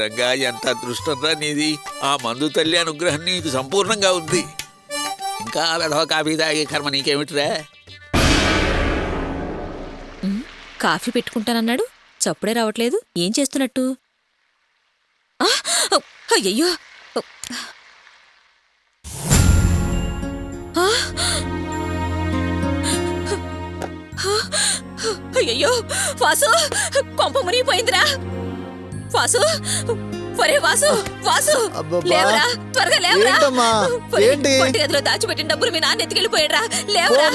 రంగా ఎంత అదృష్టంరా నీది. ఆ మందు తల్లి అనుగ్రహం నీకు సంపూర్ణంగా ఉంది. ఇంకా వెధవ కాఫీ తాగే కర్మ నీకేమిట్రా? కాఫీ పెట్టుకుంటానన్నాడు, చప్పుడే రావట్లేదు. ఏం చేస్తున్నట్టు? అయ్యయ్యో, అయ్యయ్యో, వాసు కొంప మునిగిపోయిందిరా. వాసు, ఒరే వాసు, వాసు లేవరా, త్వరగా లేవరా. వంట గదిలో దాచిపెట్టిన డబ్బులు మీ నాన్న ఎత్తుకెళ్ళిపోయాడ్రా. లేవరా,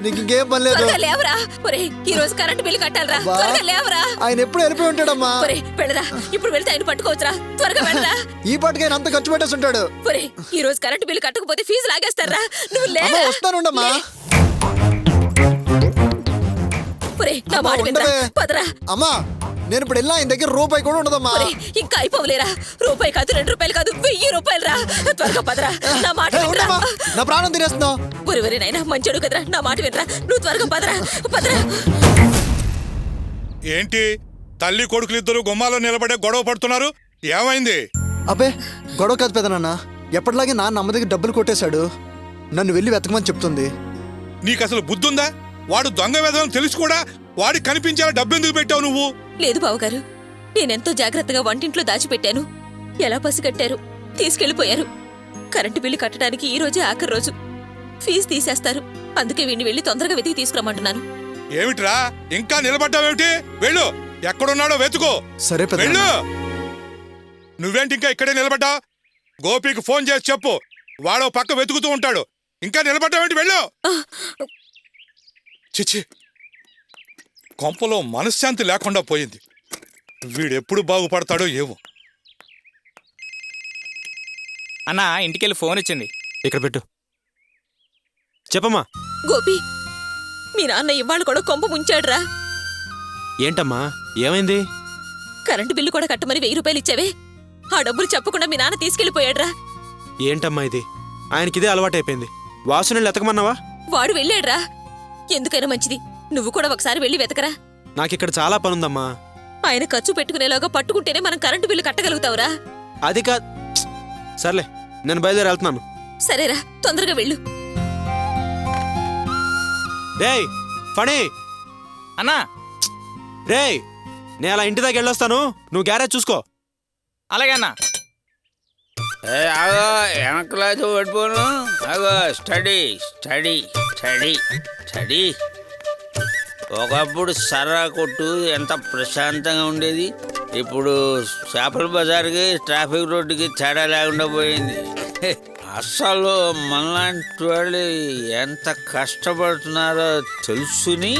నీకు ఇంకేం పని లేదు. లేవరా. ఒరే, ఈ రోజు కరెంట్ బిల్లు కట్టాలరా, త్వరగా లేవరా. ఆయన ఎప్పుడు వెళ్ళిపోయి ఉంటాడమ్మా. ఒరే వెళ్ళరా, ఇప్పుడు వెళ్తే ఆయన పట్టుకోవచ్చురా, త్వరగా వెళ్ళరా. ఈ పాటికి ఆయన అంత ఖర్చు పెట్టేసి ఉంటాడు. ఒరే, ఈ రోజు కరెంట్ బిల్లు కట్టకపోతే ఫీజు లాగేస్తారా. నువ్వు లేవరా. వస్తానుండమ్మా. ఒరే, నా మాట వినరా, పదరా. అమ్మా, నేను ఇప్పుడు వెళ్ళా, ఆయన దగ్గర రూపాయి కూడా ఉండదమ్మా. ఇంకా అయిపోలేరా. రూపాయి కాదు, 2 రూపాయలు కాదు, 1000 రూపాయలు రా. త్వరగా పదరా, నా మాట వినరా. నా ప్రాణం తినేస్తున్నావు. ఒరే నాయనా, మంచోడు కదరా, నా మాట వినరా. నువ్వు త్వరగా పదరా, పదరా. ఏంటి తల్లి కొడుకులు ఇద్దరు గుమ్మాలో నిలబడే గొడవ పడుతున్నారు? ఏమైంది? అబ్బే, గొడవ కాదు పెదనాన్న. ఎప్పటిలాగే నాన్న అమ్మ దగ్గర డబ్బులు కొట్టేశాడు. నన్ను వెళ్ళి వెతకమని చెప్తుంది. నీకు అసలు బుద్ధుందా? వాడు దొంగ వేదం తెలుసు కూడా వాడికి కనిపించేలా డబ్బు ఎందుకు పెట్టావు నువ్వు? లేదు బావగారు, నేనెంతో జాగ్రత్తగా వంటింట్లో దాచిపెట్టాను. ఎలా పసిగట్టారు, తీసుకెళ్లిపోయారు. కరెంటు బిల్లు కట్టడానికి ఈ రోజే ఆఖరి రోజు. ఫీజు తీసేస్తారు. అందుకే వీడిని వెళ్ళి తొందరగా వెతికి తీసుకురమ్మంటున్నాను. ఏమిట్రా ఇంకా నిలబడ్డావేమిటి? వెళ్ళు, ఎక్కడున్నాడో వెతుకో. సరే వెళ్ళు. నువ్వేంటి ఇంకా ఇక్కడే నిలబడ్డా? గోపికి ఫోన్ చేసి చెప్పు, వాడో పక్క వెతుకుతూ ఉంటాడు. ఇంకా నిలబడ్డావేంటి? వెళ్ళు. చిచి, కొంపలో మనశ్శాంతి లేకుండా పోయింది. వీడెప్పుడు బాగుపడతాడో ఏమో. అన్నా, ఇంటికెళ్ళి ఫోన్ ఇచ్చింది. ఇక్కడ పెట్టు. చెప్పమ్మా. గోపి, మీ నాన్న ఇవాళ కూడా కొంప ముంచాడురా. ఏంటమ్మా, ఏమైంది? కరెంటు బిల్లు కూడా కట్టమని 1000 రూపాయలు ఇచ్చావే, ఆ డబ్బులు చెప్పకుండా మీ నాన్న తీసుకెళ్లిపోయాడ్రా. ఏంటమ్మా ఇది? ఆయనకిదే అలవాటైపోయింది. వాసుని ఎతకమన్నావా? వాడు వెళ్ళాడ్రా. ఎందుకైనా మంచిది, నువ్వు కూడా ఒకసారి వెళ్ళి వెతకరా. నాకిక్కడ చాలా పనుందమ్మా. ఆయన ఖర్చు పెట్టుకునేలాగా పట్టుకుంటేనే మనం కరెంటు బిల్లు కట్టగలుగుతావురా. అది కాదు. సర్లే, నేను బయలుదేరి వెళ్తున్నాను. సరేరా, తొందరగా వెళ్ళు. రేయ్ ఫణి. అన్నా. రేయ్, నేను అలా ఇంటి దాకా వెళ్ళొస్తాను, నువ్వు గ్యారేజ్ చూసుకో. అలాగే అన్నా. ఆగో, వెనకలేదు పడిపోను. ఆగో, స్టడీ స్టడీ స్టడీ స్టడీ. ఒకప్పుడు సర్రా కొట్టు ఎంత ప్రశాంతంగా ఉండేది. ఇప్పుడు చేపల బజార్కి ట్రాఫిక్ రోడ్డుకి తేడా లేకుండా పోయింది. అసలు మనలాంటి వాళ్ళు ఎంత కష్టపడుతున్నారో తెలుసుని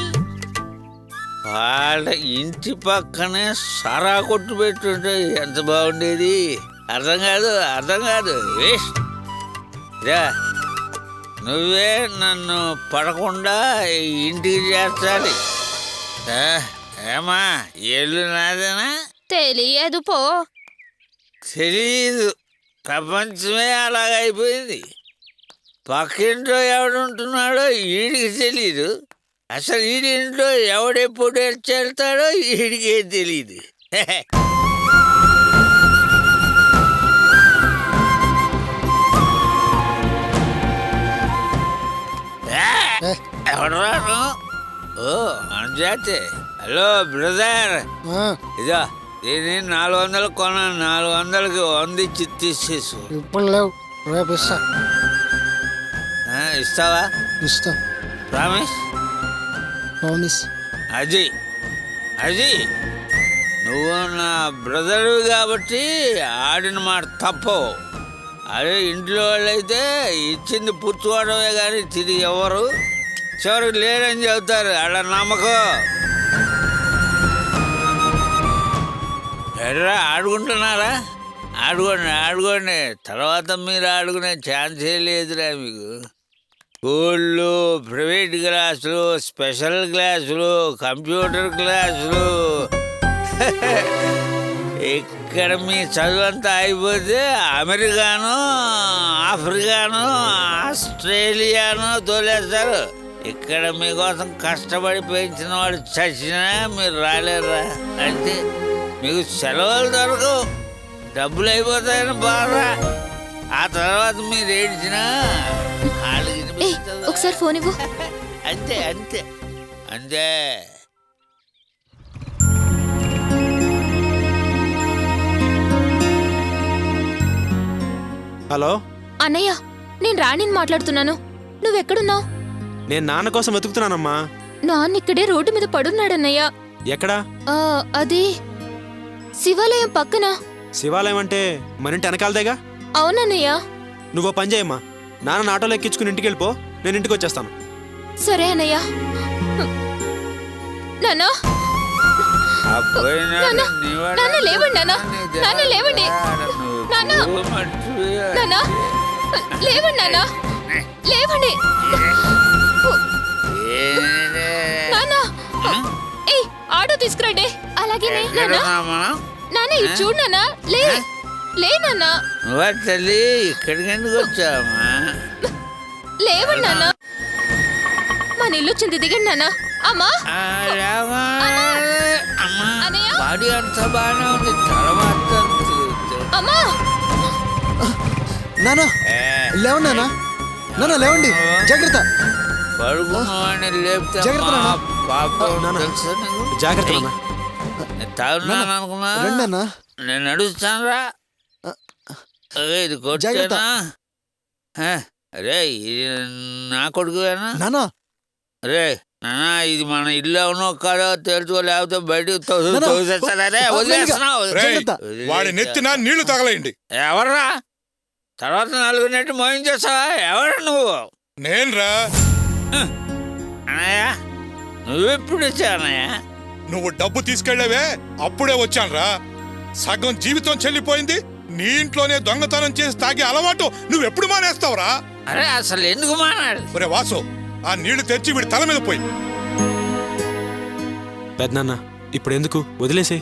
వాళ్ళ ఇంటి పక్కనే సరా కొట్టు పెట్టుంటే ఎంత బాగుండేది. అర్థం కాదు. నువ్వే నన్ను పడకుండా ఇంటికి చేర్చాలి. ఏమా, ఎల్లు నాదేనా? తెలియదు పో. తెలీదు, ప్రపంచమే అలాగైపోయింది. పక్కింట్లో ఎవడుంటున్నాడో వీడికి తెలీదు. అసలు వీడి ఇంట్లో ఎవడెప్పుడు వెళ్తాడో వీడికే తెలీదు. ఎవడరాను? ఓ అంజాతే. హలో బ్రదర్, ఇదో దీన్ని 400 కొన్నాను. 400కి 100 ఇచ్చి తీసేసు. ఇప్పుడు లేవు, రేపు ఇస్తా. ఇస్తావా? ఇస్తా. ప్రామిస్? ప్రామిస్. అది నువ్వు నా బ్రదరు కాబట్టి ఆడిన మాట తప్పవు. అదే ఇంట్లో వాళ్ళైతే ఇచ్చింది పుచ్చుకోవడమే కానీ తిరిగి ఎవరు చివరికి లేరని చెబుతారు. అలా నమ్మకం. ఎర్రా ఆడుకుంటున్నారా? ఆడుకోండి. తర్వాత మీరు ఆడుకునే ఛాన్సే లేదురా మీకు. స్కూళ్ళు, ప్రైవేట్ క్లాసులు, స్పెషల్ క్లాసులు, కంప్యూటర్ క్లాసులు. ఇక్కడ మీ చదువంతా అయిపోతే అమెరికాను, ఆఫ్రికాను, ఆస్ట్రేలియాను తోలేస్తారు. ఇక్కడ మీకోసం కష్టపడి పెంచిన వాడు చచ్చినా మీరు రాలేరా. అంటే మీకు సెలవులు దొరకవు, డబ్బులు అయిపోతాయని బాధ. ఆ తర్వాత మీరు ఏడ్చినా వాళ్ళకి ఏ వినిపిస్తుందా? ఒకసారి ఫోన్ ఇవ్వు. అంతే అంతే అంతే. హలో, అన్నయ్య, నేను రాణిని మాట్లాడుతున్నాను. నువ్వెక్కడున్నావు? నేను నాన్న కోసం వెతుకుతున్నానమ్మా. నాన్న ఇక్కడే రోడ్డు మీద పడున్నాడన్నయ్య. ఎక్కడా? అది శివాలయం పక్కన. శివాలయం అంటే మన ఇంటి వెనకాలదేగా. అవునన్నయ్య. నువ్వు పని చేయమ్మా, నాన్న ఆటోలో ఎక్కించుకుని ఇంటికి వెళ్ళిపో, నేను ఇంటికి వచ్చేస్తాను. సరే అన్నయ్య. నాన్నా, ఆ పోయినాడు నాన్న, నీవాడు నాన్న లేవండి నాన్న. నాన్న లేవండి. నాన్న. నాన్నా, లేవండి నాన్న. లేవండి నాన్న. ఏయ్, ఆటో తీసుకురండి. అలాగే నాన్న. నాన్న ఇది చూడు నాన్న. లే లే నాన్న. నువ్వా తల్లి ఇక్కడికి ఎందుకు వచ్చావమ్మా? లేవండి నాన్న. మన ఇల్లు వచ్చింది, దిగండి నాన్న. అమ్మా, అమ్మా అన్నయ్య. బాడీ అంతా బాగానే ఉంది, తల మాత్రం తిరుగుతుంది. అమ్మా. నానా ఏ, లేవండి నానా. నానా లేవండి, జాగ్రత్త. పడుకున్నవాడిని లేపితే జాగ్రత్త అమ్మా, నాన్న. పాపం నాన్న. తెలుసా నీకు? జాగ్రత్త నాన్న. నేను తాగున్నాను అనుకున్నా, రండి నాన్న. నేను నడుస్తాను రా. ఇది జాగ్రత్త. కొట్టేనా? అరే ఇది నా కొడుకువేనా? నానా రే నాన్న, ఇది మన ఇల్లు అవునో కాదో తెలుసుకో, లేకపోతే బయటకు నాన్న, తోసేస్తానే. వదిలేస్తున్నావు. రేయ్, జాగ్రత్త. వాడి నెత్తిన నీళ్లు తగలేయండి. ఎవర్రా? తర్వాత నలుగురు నెట్టి మోయించేస్తావా? ఎవరు నువ్వు? నేనురా. అన్నయ్య, నువ్వెప్పుడు వచ్చావు అన్నయ్య? నువ్వు డబ్బు తీసుకెళ్ళావే, అప్పుడే వచ్చానురా. సగం జీవితం చెల్లిపోయింది. నీ ఇంట్లోనే దొంగతనం చేసి తాగే అలవాటు నువ్వెప్పుడు మానేస్తావురా? అరే అసలు ఎందుకు మానాడు? ఒరే వాసు, ఆ నీళ్లు తెచ్చి వీడి తల మీద పోయి. పెద్దనాన్న, ఇప్పుడు ఎందుకు, వదిలేసే.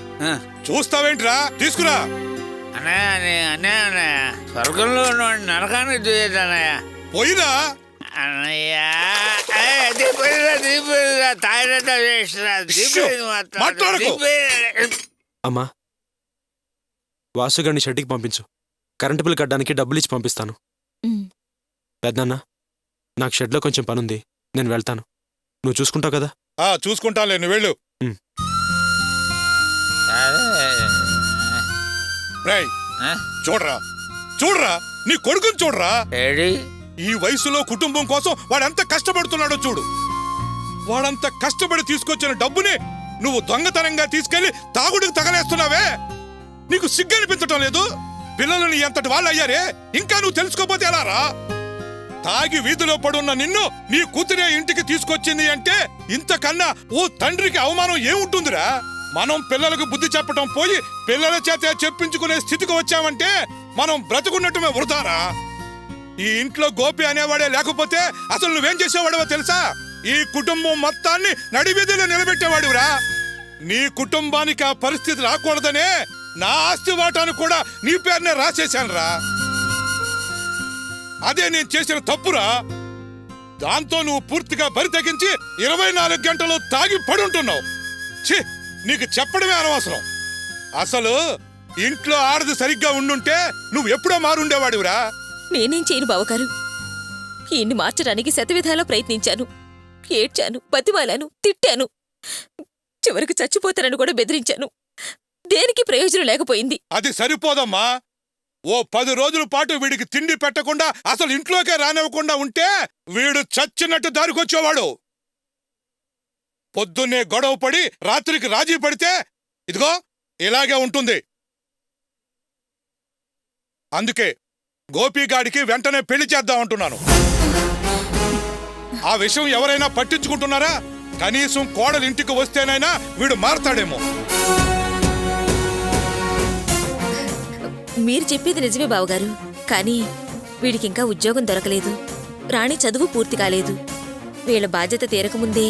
చూస్తావేంట్రా, తీసుకురా. అన్నయ్య స్వర్గంలో ఉన్నవాడిని నరకానికి చూసేది అన్నయ్య. పోయిరా. అన్నయ్య తాయినంతా వేసిరా. మాట్లాడకు. అమ్మా, వాసుగారిని షెడ్డికి పంపించు. కరెంటు బిల్ కట్టడానికి డబ్బులు ఇచ్చి పంపిస్తాను. పెద్దనాన్న, నాకు షెడ్లో కొంచెం పనుంది, నేను వెళ్తాను. నువ్వు చూసుకుంటావు కదా? చూసుకుంటానులే, నువ్వు వెళ్ళు. రేయ్, చూడరా చూడరా, నీ కొడుకుని చూడరా. ఏడి ఈ వయసులో కుటుంబం కోసం వాడెంత కష్టపడుతున్నాడో చూడు. వాడంత కష్టపడి తీసుకొచ్చిన డబ్బుని నువ్వు దొంగతనంగా తీసుకెళ్లి తాగుడికి తగలేస్తున్నావే. నీకు సిగ్గనిపించటం లేదు? పిల్లలు నీ ఎంతటి వాళ్ళు అయ్యారే, ఇంకా నువ్వు తెలుసుకోపోతే ఎలా రా? తాగి వీధిలో పడున్న నిన్ను నీ కూతురే ఇంటికి తీసుకొచ్చింది అంటే ఇంతకన్నా ఓ తండ్రికి అవమానం ఏముంటుందిరా? మనం పిల్లలకు బుద్ధి చెప్పటం పోయి పిల్లల చేత చెప్పించుకునే స్థితికి వచ్చామంటే మనం బ్రతుకున్నట్టుమే వృధారా. ఈ ఇంట్లో గోపి అనేవాడే లేకపోతే అసలు నువ్వేం చేసేవాడవో తెలుసా? ఈ కుటుంబం మొత్తాన్ని నడివీధిలో నిలబెట్టేవాడురా. నీ కుటుంబానికి ఆ పరిస్థితి రాకూడదనే నా ఆస్తి వాటాను కూడా నీ పేరునే రాసేశానురా. అదే నేను చేసిన తప్పురా. దాంతో నువ్వు పూర్తిగా బరి తెగించి 24 గంటలు తాగి పడుంటున్నావు. ఛీ, నీకు చెప్పడమే అనవసరం. అసలు ఇంట్లో ఆడది సరిగ్గా ఉండుంటే నువ్వు ఎప్పుడో మారుండేవాడివిరా. నేనేం చేయను బావగారు. ఈయన్ని మార్చడానికి శతవిధాలా ప్రయత్నించాను, ఏడ్చాను, బతిమాలాను, తిట్టాను, చివరికి చచ్చిపోతానని కూడా బెదిరించాను. దేనికి ప్రయోజనం లేకపోయింది. అది సరిపోదమ్మా. ఓ 10 రోజుల పాటు వీడికి తిండి పెట్టకుండా అసలు ఇంట్లోకే రానివ్వకుండా ఉంటే వీడు చచ్చినట్టు దారికొచ్చేవాడు. పొద్దున్నే గొడవ పడి రాత్రికి రాజీ పడితే ఇదిగో ఇలాగే ఉంటుంది. అందుకే గోపిగాడికి వెంటనే పెళ్లి చేద్దామంటున్నాను. ఆ విషయం ఎవరైనా పట్టించుకుంటున్నారా? కనీసం కోడలు ఇంటికి వస్తేనైనా వీడు మారతాడేమో. మీరు చెప్పేది నిజమే బావగారు, కానీ వీడికింకా ఉద్యోగం దొరకలేదు, రాణి చదువు పూర్తి కాలేదు. వీళ్ళ బాధ్యత తీరకముందే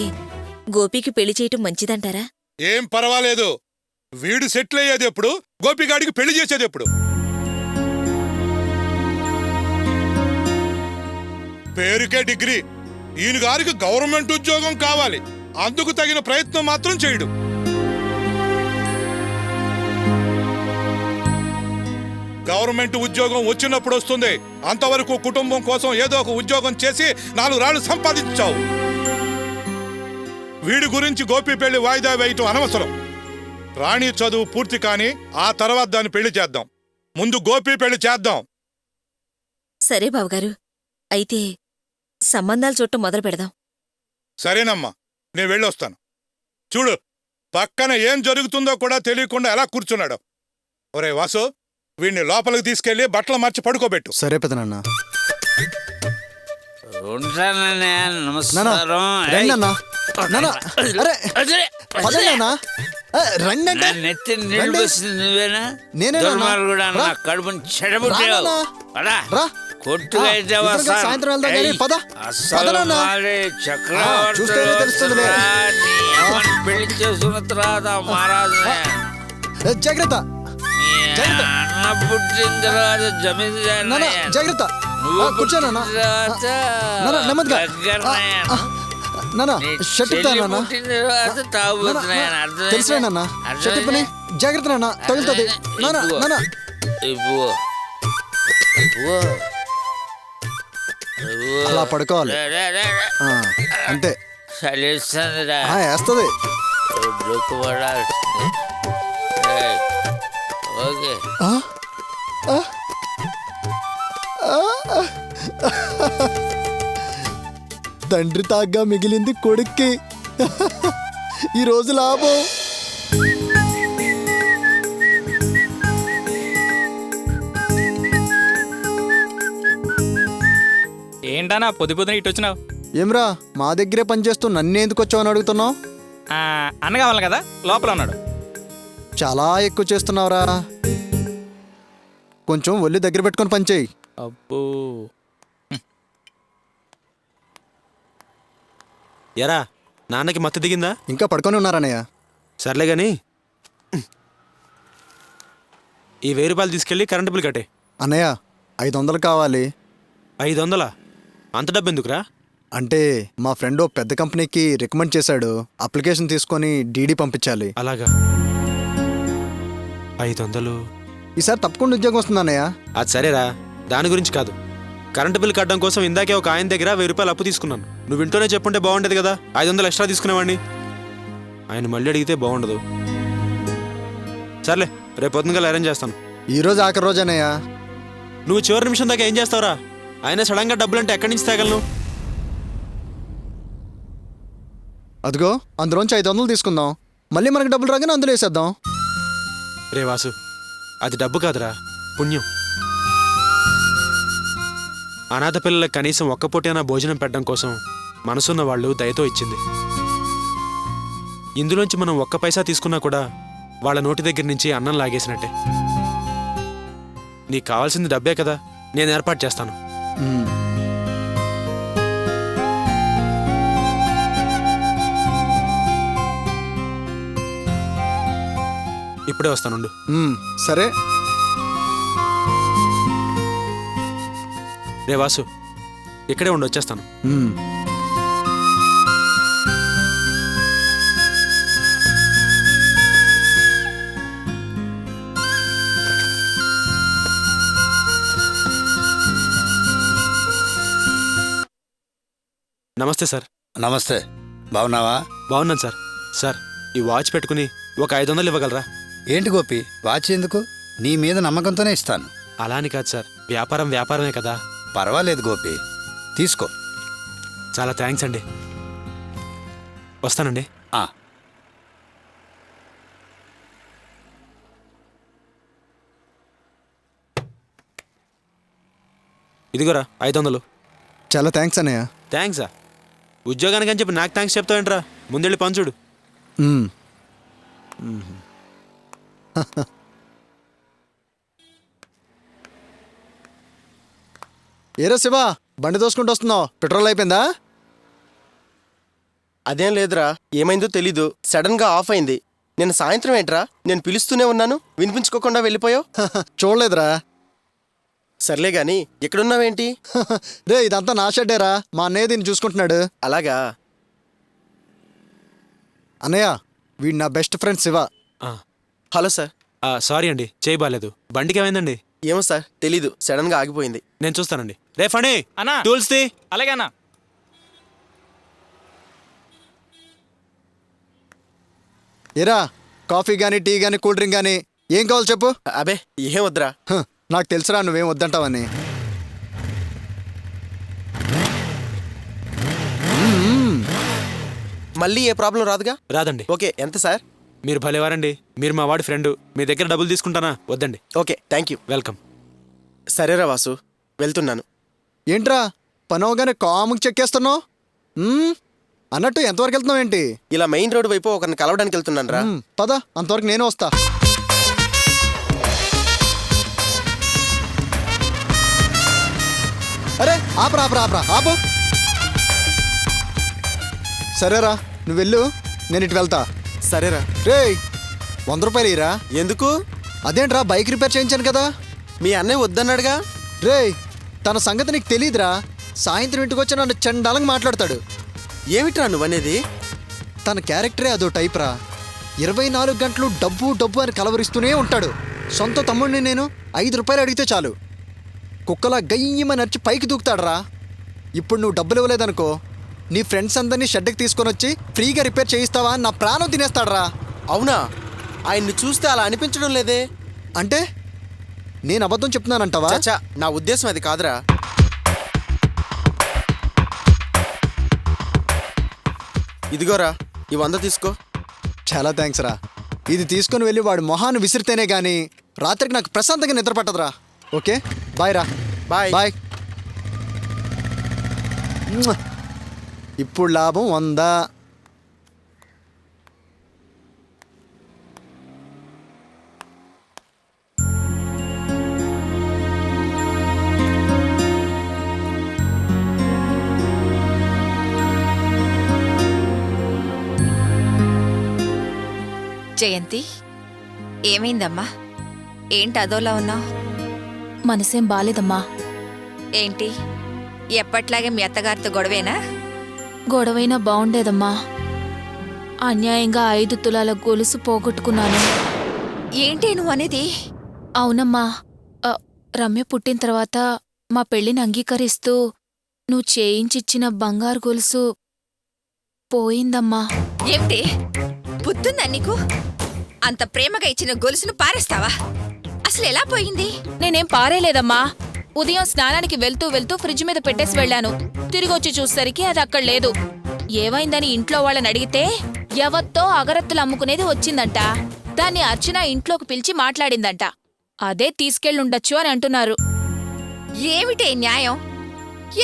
గోపికి పెళ్లి చేయటం మంచిదంటారా? ఏం పర్వాలేదు. వీడు సెటిల్ అయ్యేది ఎప్పుడు, గోపిగాడికి పెళ్లి చేసేది ఎప్పుడు? పేరుకే డిగ్రీ. ఈయన గారికి గవర్నమెంట్ ఉద్యోగం కావాలి. అందుకు తగిన ప్రయత్నం మాత్రం చేయడు. గవర్నమెంట్ ఉద్యోగం వచ్చినప్పుడు వస్తుంది. అంతవరకు కుటుంబం కోసం ఏదో ఒక ఉద్యోగం చేసి 4 రాళ్ళు సంపాదించావు. వీడి గురించి గోపి పెళ్లి వాయిదా వేయటం అనవసరం. రాణి చదువు పూర్తి కాని ఆ తర్వాత దాన్ని పెళ్లి చేద్దాం. ముందు గోపి పెళ్లి చేద్దాం. సరే బావగారు, అయితే సంబంధాలు చూడటం మొదలు పెడదాం. సరేనమ్మా, నేను వెళ్ళొస్తాను. చూడు, పక్కన ఏం జరుగుతుందో కూడా తెలియకుండా ఎలా కూర్చున్నాడు. ఒరే వాసు, వీడిని లోపలికి తీసుకెళ్లి బట్టలు మార్చి పడుకోబెట్టు. సరే పెదనాన్న. ఉంటానన్నయ్య, నానా నమస్కారం. రండి అన్నా. నానా, అరే పదండి అన్నా. రండి అంటే నెత్తి నీళ్ళు పోసింది నువ్వేనా? నేనే నాన్నా. దుర్మార్గుడా, రా. నా కడుపుని చెడబుట్టావు. రా నాన్నా. రా. కొట్టుగా అయితే ఇద్దరం వస్తాను. సాయంత్రం వెళ్దాం కానీ ఏయ్, పద. అస్సలు పద నాన్నా. మారే చక్రవర్తి చూస్తేనే తెలుస్తుందిలే. నీ అమ్మని పెళ్లి చేసుకున్న తర్వాత మహారాజునే. జాగ్రత్త నీ జాగ్రత్త. అన్న పుట్టిన తర్వాత నానా జమీందారు జాగ్రత్త. నువ్వు కూర్చోనన్నా. నానా నెమ్మదిగా. నానా షర్ట్ ఇస్తా నాన్న. తెలుసులే నాన్న. షర్ట్ ఇప్పని. జాగ్రత్త నాన్న, తగులుతుంది. నానా నానా. అలా పడుకోవాలి. అంతే. చలిస్తుందిరా, వేస్తుంది. డుక్కుపడాల్సింది. ఓకే, తండ్రి తాగ్గా మిగిలింది కొడుక్కి. ఈ రోజు లాభం. ఏంటన్నా పొద్దు పొద్దున ఇటు వచ్చినావు? ఏమ్రా, మా దగ్గరే పనిచేస్తూ నన్ను ఎందుకు వచ్చావని అడుగుతున్నావు? అన్న కావాలి కదా, లోపల ఉన్నాడు. చాలా ఎక్కువ చేస్తున్నావురా. కొంచెం ఒళ్ళు దగ్గర పెట్టుకొని పనిచేయి. అబ్బో, ఎరా నాన్నకి మత్తు దిగిందా? ఇంకా పడుకొని ఉన్నారన్నయ్య. సర్లే గాని ఈ 1000 రూపాయలు తీసుకెళ్ళి కరెంటు బిల్ కట్టే. అన్నయ్య 500 కావాలి. 500? అంత డబ్బు ఎందుకురా? అంటే మా ఫ్రెండ్ ఓ పెద్ద కంపెనీకి రికమెండ్ చేశాడు. అప్లికేషన్ తీసుకొని డీడీ పంపించాలి. అలాగా? 500? ఈసారి తప్పకుండా ఉద్యోగం వస్తుంది అన్నయ్య. అది సరేరా, దాని గురించి కాదు. కరెంటు బిల్ కట్టడం కోసం ఇందాకే ఒక ఆయన దగ్గర 1000 రూపాయలు అప్పు తీసుకున్నాను. నువ్వు ఇంట్లోనే చెప్పుంటే బాగుండేది కదా. 500 ఎక్స్ట్రా తీసుకునేవాడిని. ఆయన మళ్ళీ అడిగితే బాగుండదు. సర్లే, రేపు పొద్దునగా అరేంజ్ చేస్తాను. ఈ రోజు ఆఖరి రోజు అన్నయ్య. నువ్వు చివరి నిమిషం దాకా ఏం చేస్తావురా? ఆయన సడన్గా డబ్బులంటే ఎక్కడి నుంచి తేగలను? అదిగో అందులోంచి 500 తీసుకుందాం. మళ్ళీ మనకు డబ్బులు రాగానే అందులో వేసేద్దాం. రే వాసు, అది డబ్బు కాదురా, పుణ్యం. అనాథ పిల్లలకు కనీసం ఒక్క పూటైనా భోజనం పెట్టడం కోసం మనసున్న వాళ్ళు దయతో ఇచ్చింది. ఇందులోంచి మనం ఒక్క పైసా తీసుకున్నా కూడా వాళ్ళ నోటి దగ్గర నుంచి అన్నం లాగేసినట్టే. నీకు కావాల్సింది డబ్బే కదా, నేను ఏర్పాటు చేస్తాను. ఉమ్. ఇప్పుడే వస్తానుండు. సరే. రే వాసు, ఇక్కడే ఉండి వచ్చేస్తాను. నమస్తే సార్. నమస్తే, బాగున్నావా? బాగున్నాను సార్. సార్, ఈ వాచ్ పెట్టుకుని ఒక 500 ఇవ్వగలరా? ఏంటి గోపి, వాచ్ ఎందుకు? నీ మీద నమ్మకంతోనే ఇస్తాను. అలా అని కాదు సార్, వ్యాపారం వ్యాపారమే కదా. పర్వాలేదు గోపి, తీసుకో. చాలా థ్యాంక్స్ అండి. వస్తానండి. ఆ, ఇదిగోరా 500. చాలా థ్యాంక్స్ అన్నయ్య. థ్యాంక్సా? ఉద్యోగానికి అని చెప్పి నాకు థ్యాంక్స్ చెప్తావేంట్రా? ముందెళ్ళి పంచుడు. ఉమ్. ఏరా శివ, బండి దోసుకుంటూ వస్తున్నావు, పెట్రోల్ అయిపోయిందా? అదేం లేదురా, ఏమైందో తెలీదు, సడన్ గా ఆఫ్ అయింది. నేను సాయంత్రం ఏంట్రా, నేను పిలుస్తూనే ఉన్నాను, వినిపించుకోకుండా వెళ్ళిపోయావు. చూడలేదురా. సర్లే గాని ఎక్కడున్నావేంటి? రే, ఇదంతా నా షెడ్డేరా, మా అన్నయ్య దీన్ని చూసుకుంటున్నాడు. అలాగా? అన్నయ్య, వీడు నా best friend Shiva. Hello sir. Sorry అండి, చేయి బాలేదు. బండికి ఏమైందండి? ఏమో సార్ తెలీదు, సడన్ గా ఆగిపోయింది. నేను చూస్తానండి. రే ఫణి, అన్నా. టూల్స్ తీ. అలాగే అన్నా. ఏరా, కాఫీ కానీ టీ కానీ కూల్ డ్రింక్ కానీ ఏం కావాలి చెప్పు. అబే ఏం వద్దురా. నాకు తెలుసురా నువ్వేం వద్దంటావని. మళ్ళీ ఏ ప్రాబ్లం రాదుగా? రాదండి. ఓకే, ఎంత సార్? మీరు భలేవారండి. మీరు మా వాడి ఫ్రెండ్. మీ దగ్గర డబ్బులు తీసుకుంటానా? వద్దండి. Okay, thank you. వెల్కమ్. సరేరా వాసు, వెళ్తున్నాను. ఏంట్రా పని అవగానే కాముకి చెక్కేస్తున్నావు? అన్నట్టు ఎంతవరకు వెళ్తున్నావు ఏంటి? ఇలా మెయిన్ రోడ్ వైపు ఒకరిని కలవడానికి వెళ్తున్నాను రా. పద, అంతవరకు నేను వస్తా. అరే ఆపరా ఆపరా ఆపరా ఆపు. సరేరా నువ్వు వెళ్ళు, నేను ఇటు వెళ్తా. సరేరా. రే 100 రూపాయలు ఇరా. ఎందుకు? అదేంట్రా బైక్ రిపేర్ చేయించాను కదా. మీ అన్నయ్య వద్దన్నాడుగా. రే తన సంగతి నీకు తెలీదురా. సాయంత్రం ఇంటికి వచ్చి నన్ను చండాలంగా మాట్లాడతాడు. ఏమిట్రా నువ్వనేది? తన క్యారెక్టరే అదో టైప్ రా. 24 గంటలు డబ్బు డబ్బు అని కలవరిస్తూనే ఉంటాడు. సొంత తమ్ముడిని నేను 5 రూపాయలు అడిగితే చాలు కుక్కలా గయ్యమని నడిచి పైకి దూకుతాడరా. ఇప్పుడు నువ్వు డబ్బులు ఇవ్వలేదనుకో, నీ ఫ్రెండ్స్ అందరినీ షెడ్కి తీసుకొని వచ్చి ఫ్రీగా రిపేర్ చేయిస్తావా అని నా ప్రాణం తినేస్తాడరా. అవునా? ఆయన్ని చూస్తే అలా అనిపించడం లేదే. అంటే నేను అబద్ధం చెప్తున్నానంటావా? చచ్చా, నా ఉద్దేశం అది కాదురా. ఇదిగోరా, ఈ 100 తీసుకో. చాలా థ్యాంక్స్ రా. ఇది తీసుకొని వెళ్ళి వాడి మొహాన్ని విసిరితేనే గానీ రాత్రికి నాకు ప్రశాంతంగా నిద్ర పట్టదురా. ఓకే బాయ్ రా. బాయ్. బాయ్. ఇప్పుడు లాభం 100. జయంతి, ఏమైందమ్మా? ఏంటి అదోలా ఉన్నావు? మనసేం బాలేదమ్మా. ఏంటి ఎప్పట్లాగే మీ అత్తగారితో గొడవేనా? గొడవైనా బాగుండేదమ్మా. అన్యాయంగా 5 తులాల గొలుసు పోగొట్టుకున్నాను. ఏంటి నువ్వు అనేది? అవునమ్మా. రమ్య పుట్టిన తర్వాత మా పెళ్లిని అంగీకరిస్తూ నువ్వు చేయించిచ్చిన బంగారు గొలుసు పోయిందమ్మా. ఏమిటి బుద్ధుందా నీకు? అంత ప్రేమగా ఇచ్చిన గొలుసును పారేస్తావా? అసలు ఎలా పోయింది? నేనేం పారేలేదమ్మా. ఉదయం స్నానానికి వెళ్తూ వెళ్తూ ఫ్రిడ్జ్ మీద పెట్టేసి వెళ్ళాను. తిరిగొచ్చి చూసేసరికి అది అక్కడ లేదు. ఏమైందని ఇంట్లో వాళ్ళని అడిగితే ఎవత్తో అగరత్తులు అమ్ముకునేది వచ్చిందంట. దాన్ని అర్చన ఇంట్లోకి పిలిచి మాట్లాడిందంట. అదే తీసుకెళ్ళుండొచ్చు అని అంటున్నారు. ఏమిటే న్యాయం?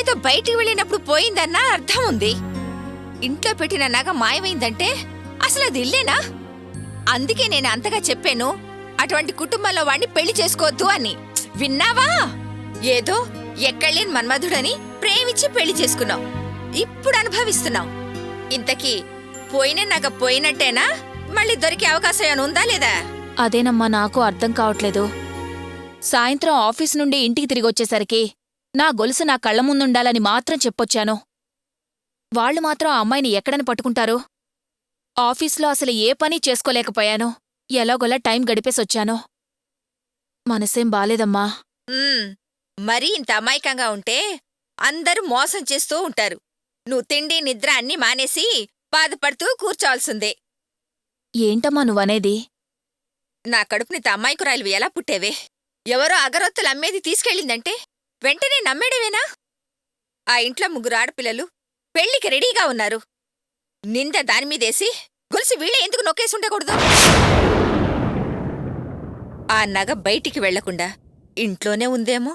ఏదో బయటికి వెళ్ళినప్పుడు పోయిందన్నా అర్థం ఉంది. ఇంట్లో పెట్టిన నగ మాయమైందంటే అసలు అది ఇల్లేనా? అందుకే నేను అంతగా చెప్పాను అటువంటి కుటుంబంలో వాడిని పెళ్లి చేసుకోవద్దు అని. విన్నావా? ఏదో ఎక్కడలేని మన్మధుడని ప్రేమించి పెళ్లి చేసుకున్నావు. ఇప్పుడు అనుభవిస్తున్నావు. ఇంతకీ పోయిన నగ పోయినట్టేనా? మళ్ళీ దొరికే అవకాశం ఏమైనా ఉందా లేదా? అదేనమ్మా నాకు అర్థం కావట్లేదు. సాయంత్రం ఆఫీస్ నుండి ఇంటికి తిరిగొచ్చేసరికి నా గొలుసు నా కళ్ల ముందుండాలని మాత్రం చెప్పొచ్చాను. వాళ్లు మాత్రం ఆ అమ్మాయిని ఎక్కడని పట్టుకుంటారు? ఆఫీస్లో అసలు ఏ పని చేసుకోలేకపోయాను. ఎలాగోలా టైం గడిపేసొచ్చాను. మనసేం బాలేదమ్మా. మరీ ఇంత అమాయకంగా ఉంటే అందరూ మోసం చేస్తూ ఉంటారు. నువ్వు తిండి నిద్ర అన్నీ మానేసి బాధపడుతూ కూర్చోవాల్సిందే. ఏంటమ్మా నువ్వనేది? నా కడుపుని అమాయకురాలివి ఎలా పుట్టేవే? ఎవరో అగరొత్తులు అమ్మేది తీసుకెళ్ళిందంటే వెంటనే నమ్మేడవేనా? ఆ ఇంట్లో 3 ఆడపిల్లలు పెళ్లికి రెడీగా ఉన్నారు. నింద దానిమీదేసి గొలుసు వీళ్ళే ఎందుకు నొక్కేసి ఉండకూడదు? ఆ నగ బయటికి వెళ్లకుండా ఇంట్లోనే ఉందేమో.